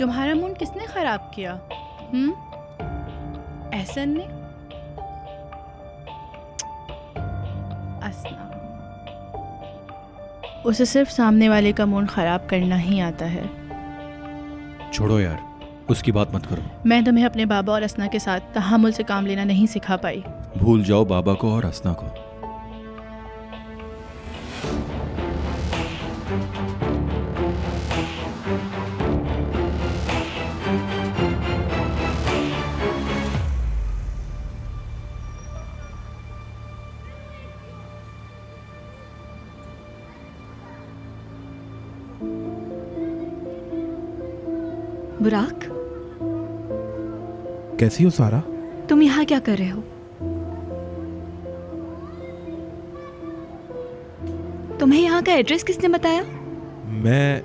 तुम्हारा मूड किसने खराब किया? एहसन ने? असना, उसे सिर्फ सामने वाले का मूड खराब करना ही आता है। छोड़ो यार, उसकी बात मत करो। मैं तुम्हें अपने बाबा और असना के साथ तहम्मुल से काम लेना नहीं सिखा पाई। भूल जाओ बाबा को और असना को। बुराक, कैसी हो सारा? तुम यहाँ क्या कर रहे हो? तुम्हें यहाँ का एड्रेस किसने बताया? मैं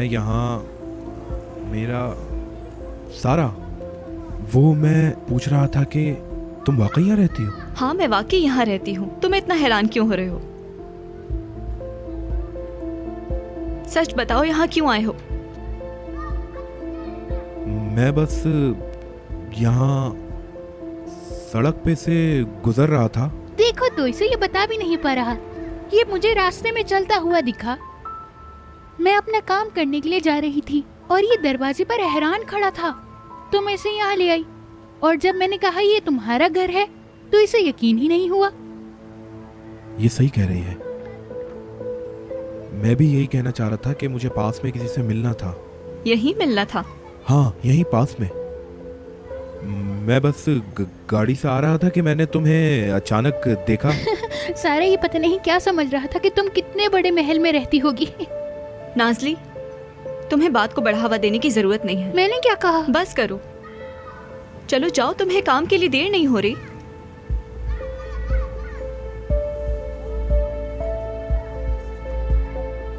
यहाँ मेरा सारा, वो मैं पूछ रहा था कि तुम वाकई यहाँ रहती हो? हाँ, मैं वाकई यहाँ रहती हूँ। तुम इतना हैरान क्यों हो रहे हो? सच बताओ, यहाँ क्यों आए हो? मैं बस यहाँ सड़क पे से गुजर रहा था। देखो तो इसे ये बता भी नहीं पा रहा। ये मुझे रास्ते में चलता हुआ दिखा। मैं अपना काम करने के लिए जा रही थी और ये दरवाजे पर हैरान खड़ा था, तो मैं इसे यहाँ ले आई। और जब मैंने कहा ये तुम्हारा घर है तो इसे यकीन ही नहीं हुआ। ये सही कह रही है। मैं भी यही कहना चाह रहा था कि मुझे पास में किसी से मिलना था। यही मिलना था? हाँ, यहीं पास में। मैं बस गाड़ी से आ रहा था कि मैंने तुम्हें अचानक देखा। सारा ये पता नहीं क्या समझ रहा था कि तुम कितने बड़े महल में रहती होगी। नाज़ली, तुम्हें बात को बढ़ावा देने की जरूरत नहीं है। मैंने क्या कहा? बस करो, चलो जाओ, तुम्हें काम के लिए देर नहीं हो रही।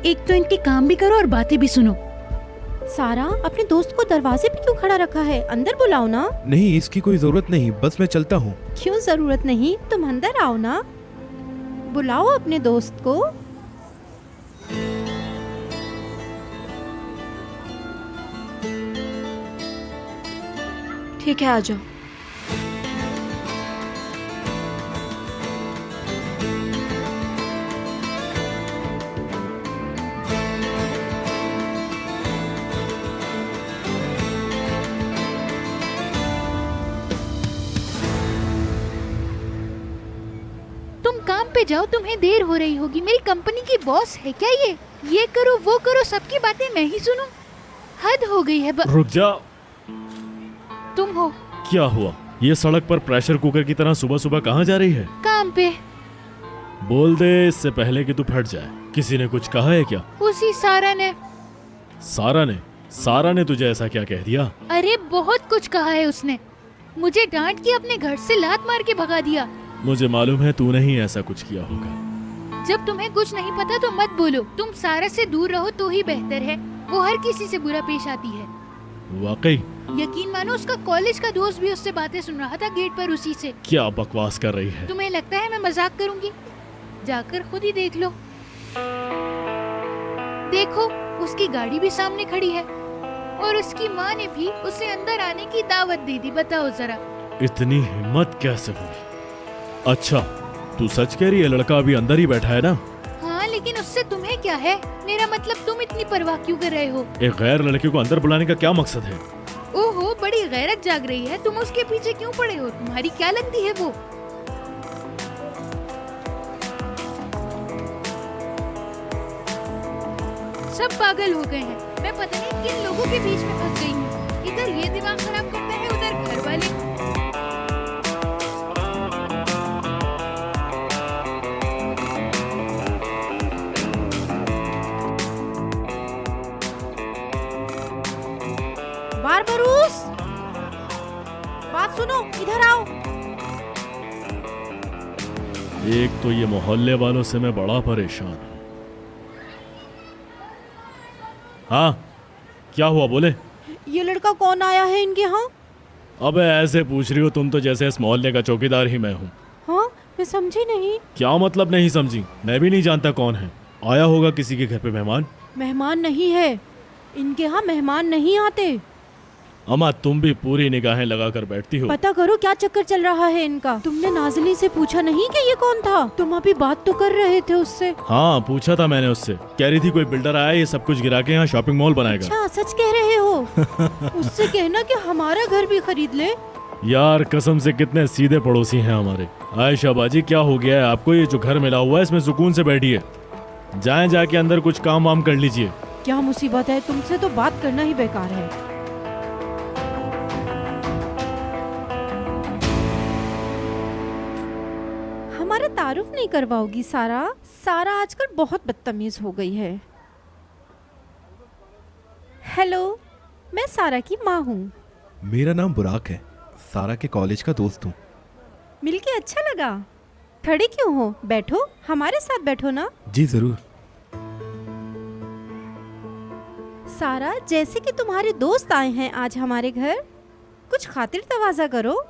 एक तो इनके काम भी करो और बातें भी सुनो। सारा, अपने दोस्त को दरवाजे पे क्यों खड़ा रखा है? अंदर बुलाओ ना। नहीं, इसकी कोई जरूरत नहीं, बस मैं चलता हूँ। क्यों जरूरत नहीं? तुम अंदर आओ ना, बुलाओ अपने दोस्त को। ठीक है, आ जाओ। तुम काम पे जाओ, तुम्हें देर हो रही होगी। मेरी कंपनी की बॉस है क्या ये करो वो करो, सबकी बातें मैं ही सुनूं? हद हो गई है। रुक जा। तुम हो? क्या हुआ? ये सड़क पर प्रेशर कुकर की तरह सुबह सुबह कहाँ जा रही है? काम पे। बोल दे इससे पहले कि तू फट जाए। किसी ने कुछ कहा है क्या? उसी सारा ने। सारा ने तुझे ऐसा क्या कह दिया? अरे बहुत कुछ कहा है उसने। मुझे डांट के अपने घर से लात मार के भगा दिया। मुझे मालूम है तूने ही ऐसा कुछ किया होगा। जब तुम्हें कुछ नहीं पता तो मत बोलो। तुम सारा से दूर रहो तो ही बेहतर है। वो हर किसी से बुरा पेश आती है। वाकई? यकीन मानो, उसका कॉलेज का दोस्त भी उससे बातें सुन रहा था गेट पर उसी से। क्या बकवास कर रही है? तुम्हें लगता है मैं मजाक करूंगी? जाकर खुद ही देख लो। देखो, उसकी गाड़ी भी सामने खड़ी है और उसकी माँ ने भी उसे अंदर आने की दावत दे दी। बताओ जरा, इतनी हिम्मत कैसे हुई? अच्छा, तू सच कह रही है? लड़का अभी अंदर ही बैठा है ना? हाँ, लेकिन उससे तुम्हें क्या है? मेरा मतलब, तुम इतनी परवाह क्यों कर रहे हो? एक गैर लड़के को अंदर बुलाने का क्या मकसद है? ओहो, बड़ी गैरत जाग रही है। तुम उसके पीछे क्यों पड़े हो? तुम्हारी क्या लगती है वो? सब पागल हो गए हैं। मैं पता नहीं किन लोगों के बीच में फंस गई हूँ। इधर ये दिमाग खराब करता है, उधर घर वाले। बारबरूस, बात सुनो, इधर आओ। एक तो ये मोहल्ले वालों से मैं बड़ा परेशान हूँ। हाँ, क्या हुआ? बोले। ये लड़का कौन आया है इनके यहाँ? अबे ऐसे पूछ रही हो तुम तो जैसे इस मोहल्ले का चौकीदार ही मैं हूँ। हाँ, मैं समझी नहीं। क्या मतलब नहीं समझी? मैं भी नहीं जानता कौन है। आया होगा किसी के घर पे मेहमान। मेहमान नहीं है, इनके यहाँ मेहमान नहीं आते। अम्मा तुम भी पूरी निगाहें लगा कर बैठती हो। पता करो क्या चक्कर चल रहा है इनका। तुमने नाज़ली से पूछा नहीं कि ये कौन था? तुम अभी बात तो कर रहे थे उससे। हाँ पूछा था मैंने उससे, कह रही थी कोई बिल्डर आया ये सब कुछ गिरा के यहाँ शॉपिंग मॉल बनाएगा। अच्छा सच कह रहे हो? उससे कहना कि हमारा घर भी खरीद ले। यार कसम से कितने सीधे पड़ोसी हैं हमारे। आयशा बाजी क्या हो गया है आपको? ये जो घर मिला हुआ है इसमें सुकून से बैठिए, जाएं जाके अंदर कुछ काम वाम कर लीजिए। क्या मुसीबत है, तुमसे तो बात करना ही बेकार है। हमारा तारुफ नहीं करवाओगी सारा? सारा आजकल बहुत बदतमीज हो गई है। हेलो, मैं सारा की माँ हूँ। मेरा नाम बुराक है, सारा के कॉलेज का दोस्त हूँ। मिलके अच्छा लगा। खड़े क्यों हो, बैठो, हमारे साथ बैठो ना। जी जरूर। सारा, जैसे कि तुम्हारे दोस्त आए हैं आज हमारे घर, कुछ खातिर तवाज़ा करो।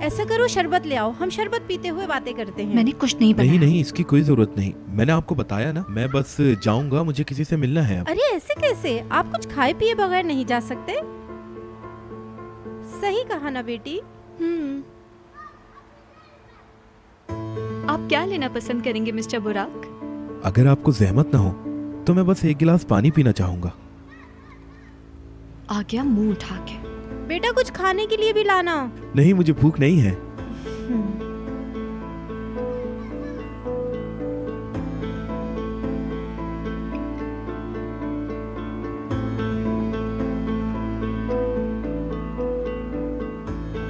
ऐसा करो, शरबत ले आओ, हम शरबत पीते हुए बातें करते हैं। मैंने कुछ नहीं बनाया। नहीं, इसकी कोई जरूरत नहीं। मैंने आपको बताया ना, मैं बस जाऊंगा, मुझे किसी से मिलना है। अरे ऐसे कैसे? आप कुछ खाए पिए बगैर नहीं जा सकते। सही कहा ना बेटी। आप क्या लेना पसंद करेंगे मिस्टर बुराक? अगर आपको जहमत ना हो तो मैं बस एक गिलास पानी पीना चाहूंगा। आ गया मुंह उठा के। बेटा कुछ खाने के लिए भी लाना। नहीं, मुझे भूख नहीं है।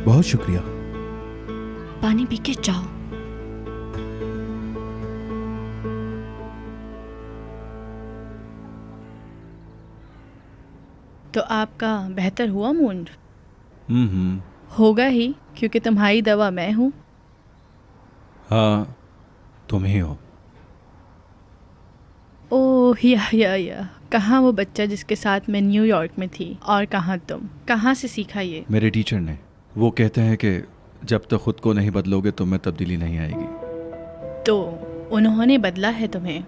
बहुत शुक्रिया। पानी पी के जाओ। तो आपका बेहतर हुआ मूड? हम्म। होगा ही, क्योंकि तुम्हारी दवा मैं हूँ। हाँ तुम ही हो। ओह या कहाँ वो बच्चा जिसके साथ मैं न्यूयॉर्क में थी, और कहाँ तुम? कहाँ से सीखा ये? मेरे टीचर ने। वो कहते हैं कि जब तक खुद को नहीं बदलोगे तो में तब्दीली नहीं आएगी। तो उन्होंने बदला है तुम्हें।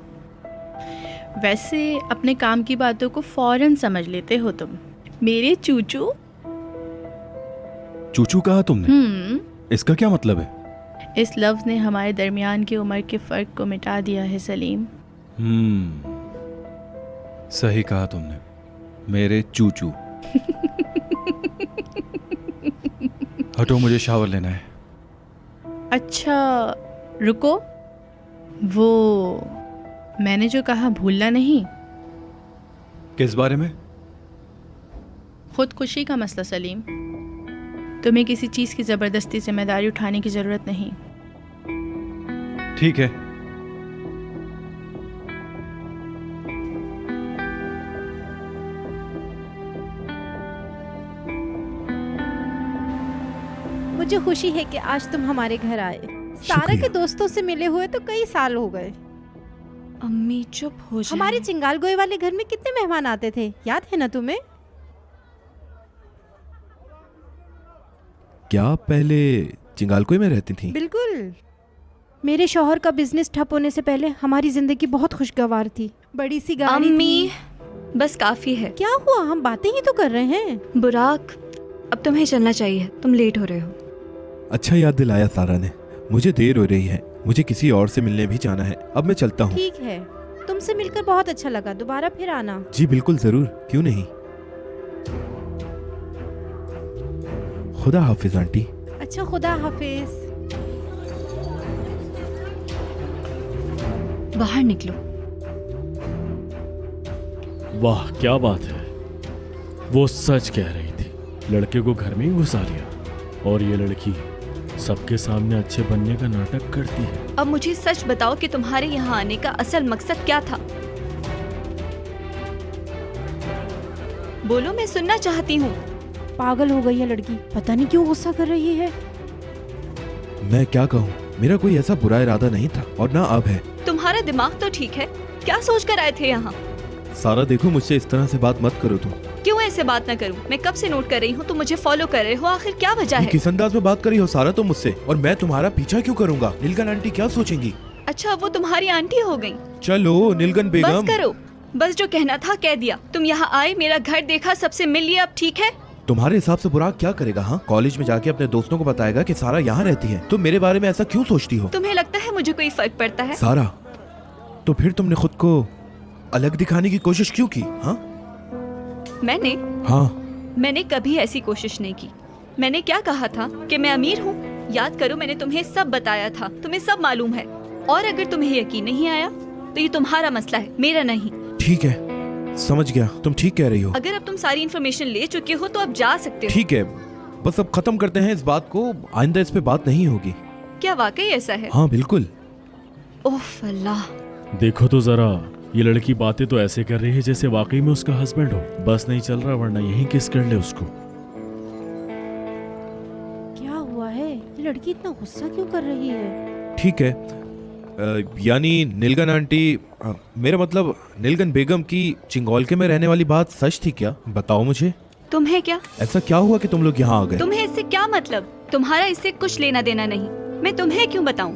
वैसे अपने काम की बातों को फौरन समझ लेते हो तुम, मेरे चूचू। चूचू कहा तुमने? इसका क्या मतलब है? इस लफ्ज़ ने हमारे दरमियान की उम्र के फ़र्क को मिटा दिया है सलीम। सही कहा तुमने, मेरे चूचू। हटो, मुझे शावर लेना है। अच्छा रुको, वो मैंने जो कहा भूलना नहीं। किस बारे में? खुदकुशी का मसला सलीम। तुम्हें किसी चीज़ की ज़बरदस्ती जिम्मेदारी उठाने की ज़रूरत नहीं। ठीक है। मुझे खुशी है कि आज तुम हमारे घर आए। सारा शुक्रिया। के दोस्तों से मिले हुए तो कई साल हो गए। अम्मी चुप हो जाए। हमारे चिंगालगोए वाले घर में कितने मेहमान आते थे, याद है ना तुम्हें? क्या आप पहले चिंगालकोई में रहती थी? बिल्कुल। मेरे शौहर का बिजनेस ठप होने से पहले हमारी जिंदगी बहुत खुशगवार थी। बड़ी सी गाड़ी अम्मी थी। बस काफी है। क्या हुआ, हम बातें ही तो कर रहे हैं। बुराक अब तुम्हें चलना चाहिए, तुम लेट हो रहे हो। अच्छा याद दिलाया सारा ने। मुझे देर हो रही है, मुझे किसी और से मिलने भी जाना है। अब मैं चलता हूँ। ठीक है, तुमसे मिलकर बहुत अच्छा लगा, दोबारा फिर आना। जी बिल्कुल जरूर, क्यों नहीं। खुदा हाफिज आंटी। अच्छा, खुदा हाफिज। बाहर निकलो। वाह क्या बात है, वो सच कह रही थी। लड़के को घर में ही घुसा लिया, और ये लड़की सबके सामने अच्छे बनने का नाटक करती है। अब मुझे सच बताओ कि तुम्हारे यहाँ आने का असल मकसद क्या था? बोलो, मैं सुनना चाहती हूँ। पागल हो गई है लड़की, पता नहीं क्यों गुस्सा कर रही है। मैं क्या कहूँ, मेरा कोई ऐसा बुरा इरादा नहीं था और ना अब है। तुम्हारा दिमाग तो ठीक है, क्या सोच कर आए थे यहाँ? सारा देखो, मुझसे इस तरह से बात मत करो तुम। क्यों ऐसे बात ना करूं? मैं कब से नोट कर रही हूँ, तुम मुझे फॉलो कर रहे हो, आखिर क्या वजह ये है? किस अंदाज में बात कर रही हो सारा तुम मुझसे, और मैं तुम्हारा पीछा क्यों करूंगा? नीलकंठ आंटी क्या सोचेंगी? अच्छा, वो तुम्हारी आंटी हो गई। चलो नीलगन बस बेगम। करो, बस जो कहना था कह दिया। तुम यहाँ आए, मेरा घर देखा, सबसे मिल लिया, अब ठीक है। तुम्हारे हिसाब से बुराक क्या करेगा? हाँ, कॉलेज में जाके अपने दोस्तों को बताएगा कि सारा यहाँ रहती है। तुम मेरे बारे में ऐसा क्यों सोचती हो? तुम्हें लगता है मुझे कोई फर्क पड़ता है? सारा, तो फिर तुमने खुद को अलग दिखाने की कोशिश क्यों की? हाँ मैंने हाँ, मैंने कभी ऐसी कोशिश नहीं की। मैंने क्या कहा था कि मैं अमीर हूँ? याद करो, मैंने तुम्हें सब बताया था, तुम्हें सब मालूम है। और अगर तुम्हें यकीन नहीं आया तो ये तुम्हारा मसला है, मेरा नहीं। ठीक है, समझ गया, तुम ठीक कह रही हो। अगर अब तुम सारी इन्फॉर्मेशन ले चुके हो तो अब जा सकते हो। ठीक है, बस अब खत्म करते हैं इस बात को, आइंदा इस पे बात नहीं होगी। क्या वाकई ऐसा है? हाँ बिल्कुल। ओफ अल्लाह। देखो तो जरा, ये लड़की बातें तो ऐसे कर रही है जैसे वाकई में उसका हस्बैंड हो। बस नहीं चल रहा, वरना यहीं किस कर ले उसको। क्या हुआ है? ये लड़की इतना गुस्सा क्यों कर रही है? ठीक है, यानी नीलगन आंटी, मेरा मतलब नीलगन बेगम की चिंगोलके में रहने वाली बात सच थी क्या? बताओ मुझे। तुम्हें क्या? ऐसा क्या हुआ कि तुम लोग यहाँ आ गए? तुम्हें इससे क्या मतलब? तुम्हारा इससे कुछ लेना देना नहीं। मैं तुम्हें क्यों बताऊं?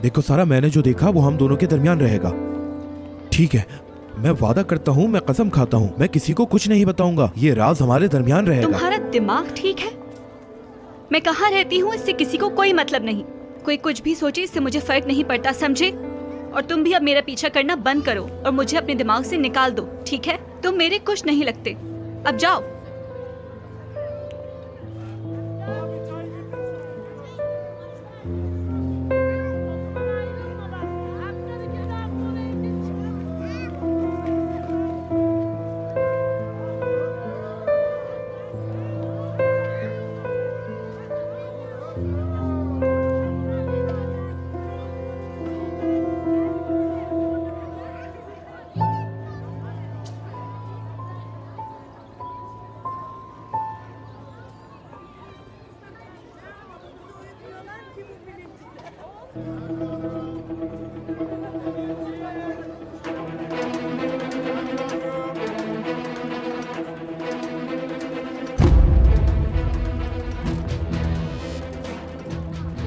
देखो सारा, मैंने जो देखा वो हम दोनों के दरमियान रहेगा, ठीक है? मैं वादा करता हूँ, मैं कसम खाता हूँ, मैं किसी को कुछ नहीं बताऊंगा। ये राज हमारे दरमियान रहेगा। तुम्हारा दिमाग ठीक है? मैं कहाँ रहती हूँ इससे किसी को कोई मतलब नहीं। कोई कुछ भी सोचे, इससे मुझे फर्क नहीं पड़ता, समझे? और तुम भी अब मेरा पीछा करना बंद करो और मुझे अपने दिमाग से निकाल दो, ठीक है? तुम मेरे कुछ नहीं लगते, अब जाओ।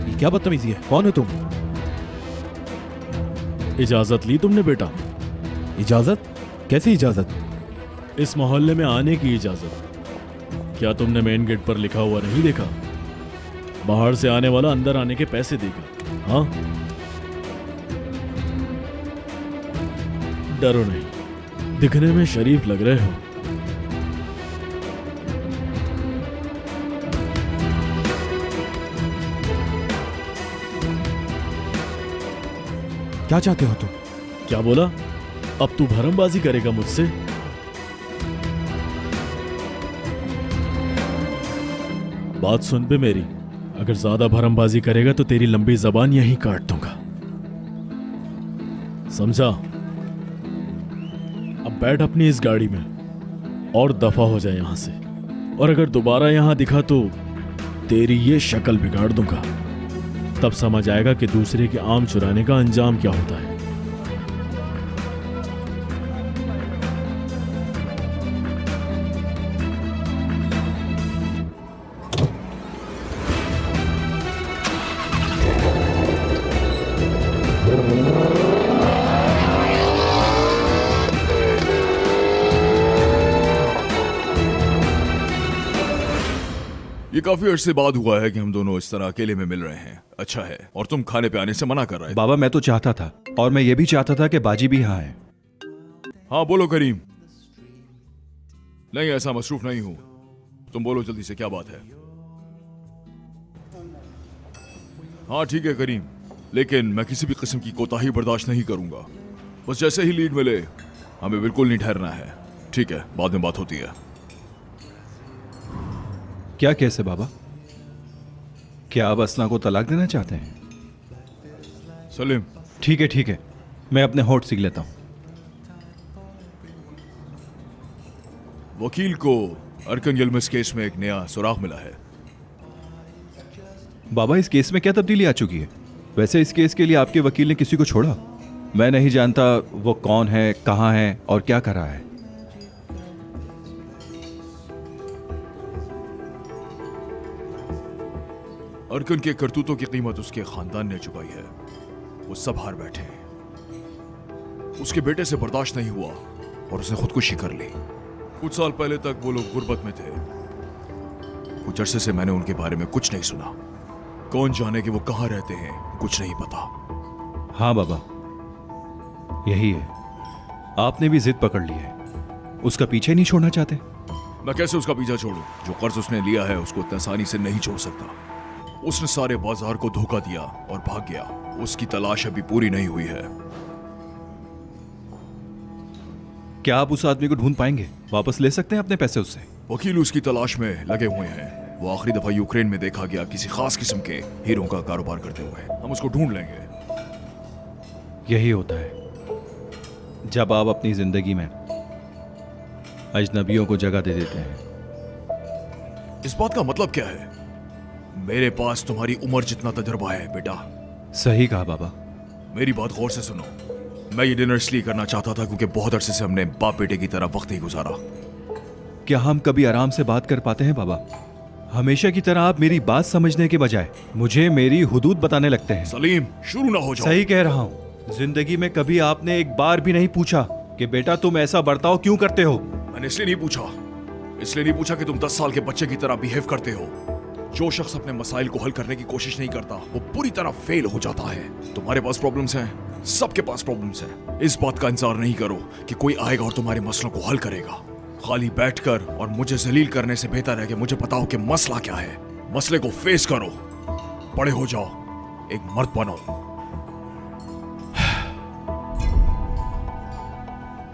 ये क्या बदतमीजी है? कौन हो तुम? इजाजत ली तुमने बेटा? इजाजत? कैसी इजाजत? इस मोहल्ले में आने की इजाजत। क्या तुमने मेन गेट पर लिखा हुआ नहीं देखा? बाहर से आने वाला अंदर आने के पैसे देगा। हाँ, डरो नहीं, दिखने में शरीफ लग रहे हो। क्या चाहते हो तुम? क्या बोला? अब तू भरमबाजी करेगा मुझसे? बात सुन पे मेरी, अगर ज्यादा भरमबाजी करेगा तो तेरी लंबी जबान यहीं काट दूंगा, समझा? अब बैठ अपनी इस गाड़ी में और दफा हो जाए यहां से। और अगर दोबारा यहां दिखा तो तेरी ये शक्ल बिगाड़ दूंगा। तब समझ आएगा कि दूसरे के आम चुराने का अंजाम क्या होता है। ये काफी अर्से बाद हुआ है कि हम दोनों इस तरह अकेले में मिल रहे हैं। अच्छा है, और तुम खाने पे आने से मना कर रहे थे। बाबा मैं तो चाहता था, और मैं ये भी चाहता था कि बाजी भी यहाँ है। हाँ बोलो करीम। नहीं, ऐसा मसरूफ नहीं हूं। तुम बोलो जल्दी से, क्या बात है? हाँ ठीक है करीम, लेकिन मैं किसी भी किस्म की कोताही बर्दाश्त नहीं करूंगा। बस जैसे ही लीड मिले, हमें बिल्कुल नहीं ठहरना है। ठीक है, बाद में बात होती है। क्या केस है बाबा? क्या आप असना को तलाक देना चाहते हैं? सलीम, ठीक है, मैं अपने होठ सीख लेता हूं। वकील को अरकन यलमस केस में एक नया सुराग मिला है। बाबा इस केस में क्या तब्दीली आ चुकी है? वैसे इस केस के लिए आपके वकील ने किसी को छोड़ा? मैं नहीं जानता वो कौन है, कहाँ है और क्या कर रहा है। अरकन के करतूतों की कीमत उसके खानदान ने चुकाई है। वो सब हार बैठे। उसके बेटे से बर्दाश्त नहीं हुआ और उसने खुदकुशी कर ली। कुछ साल पहले तक वो लोग गुर्बत में थे। कुछ अरसे से मैंने उनके बारे में कुछ नहीं सुना। कौन जाने कि वो कहाँ रहते हैं, कुछ नहीं पता। हाँ बाबा, यही है। आपने भी जिद पकड़ ली है, उसका पीछे नहीं छोड़ना चाहते। मैं कैसे उसका पीछा छोड़ूं? जो कर्ज उसने लिया है उसको इतनी आसानी से नहीं छोड़ सकता। उसने सारे बाजार को धोखा दिया और भाग गया। उसकी तलाश अभी पूरी नहीं हुई है। क्या आप उस आदमी को ढूंढ पाएंगे? वापस ले सकते हैं अपने पैसे उससे? वकील उसकी तलाश में लगे हुए हैं। वो आखिरी दफा यूक्रेन में देखा गया किसी खास किस्म के हीरों का कारोबार करते हुए। हम उसको ढूंढ लेंगे। यही होता है जब आप अपनी जिंदगी में अजनबियों को जगह दे देते हैं। इस बात का मतलब क्या है? मेरे पास तुम्हारी उम्र जितना तजुर्बा है बेटा। सही कहा बाबा। मेरी बात गौर से सुनो। मैं ये डिनर इसलिए करना चाहता था क्योंकि बहुत अरसे से हमने बाप बेटे की तरह वक्त ही गुजारा। क्या हम कभी आराम से बात कर पाते हैं बाबा? हमेशा की तरह आप मेरी बात समझने के बजाय मुझे मेरी हुदूद बताने लगते हैं। सलीम, शुरू ना हो जाओ। सही कह रहा हूँ। जिंदगी में कभी आपने एक बार भी नहीं पूछा कि बेटा तुम ऐसा बर्ताव क्यों करते हो। मैंने इसलिए नहीं पूछा कि तुम 10 साल के बच्चे की तरह बिहेव करते हो। जो शख्स अपने मसाइल को हल करने की कोशिश नहीं करता वो पूरी तरह फेल हो जाता है। तुम्हारे पास प्रॉब्लम्स हैं, सबके पास प्रॉब्लम्स हैं। इस बात का इंतजार नहीं करो कि कोई आएगा और तुम्हारे मसलों को हल करेगा। खाली बैठकर और मुझे जलील करने से बेहतर है कि मुझे बताओ कि मसला क्या है। मसले को फेस करो, बड़े हो जाओ, एक मर्द बनो।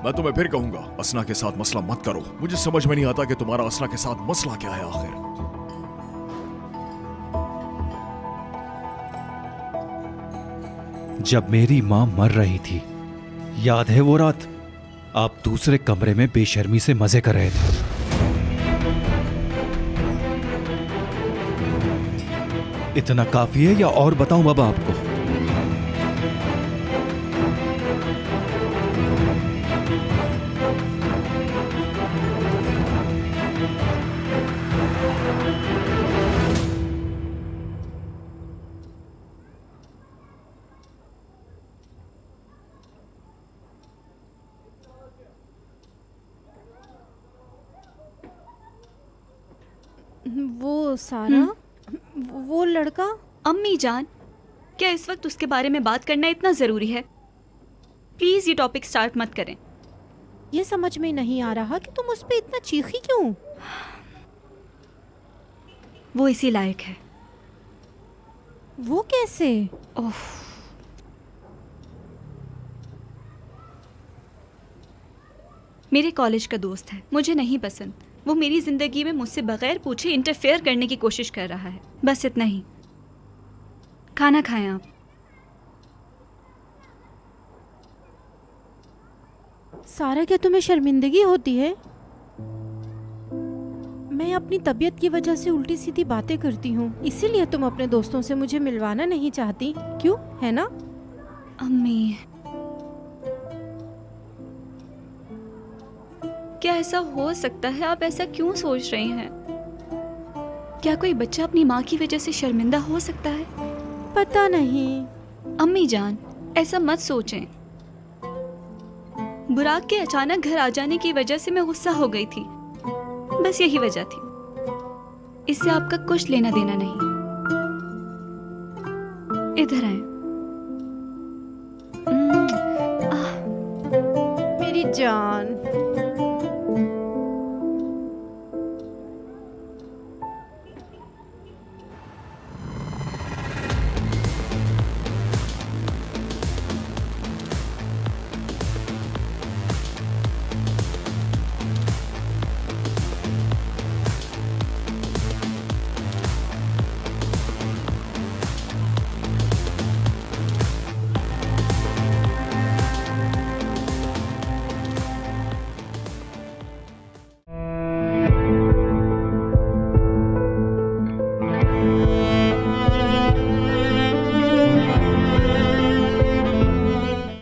मैं तुम्हें फिर कहूंगा, असना के साथ मसला मत करो। मुझे समझ में नहीं आता कि तुम्हारा असना के साथ मसला क्या है आखिर। जब मेरी मां मर रही थी, याद है वो रात? आप दूसरे कमरे में बेशर्मी से मजे कर रहे थे। इतना काफी है या और बताऊं बाबा आपको? वो सारा, वो लड़का। अम्मी जान, क्या इस वक्त उसके बारे में बात करना इतना जरूरी है? प्लीज ये टॉपिक स्टार्ट मत करें। ये समझ में नहीं आ रहा कि तुम उस पे इतना चीखी क्यों? वो इसी लायक है। वो कैसे? ओह, मेरे कॉलेज का दोस्त है, मुझे नहीं पसंद। वो मेरी जिंदगी में मुझसे बगैर पूछे इंटरफेयर करने की कोशिश कर रहा है। बस इतना ही। खाना खाएं आप। सारा, क्या तुम्हें शर्मिंदगी होती है? मैं अपनी तबीयत की वजह से उल्टी सीधी बातें करती हूँ, इसीलिए तुम अपने दोस्तों से मुझे मिलवाना नहीं चाहती, क्यों? है ना? अम्मी, क्या ऐसा हो सकता है? आप ऐसा क्यों सोच रही हैं? क्या कोई बच्चा अपनी माँ की वजह से शर्मिंदा हो सकता है? पता नहीं। अम्मी जान, ऐसा मत सोचें। बुराक के अचानक घर आ जाने की वजह से मैं गुस्सा हो गई थी, बस यही वजह थी। इससे आपका कुछ लेना देना नहीं। इधर आए। मेरी जान।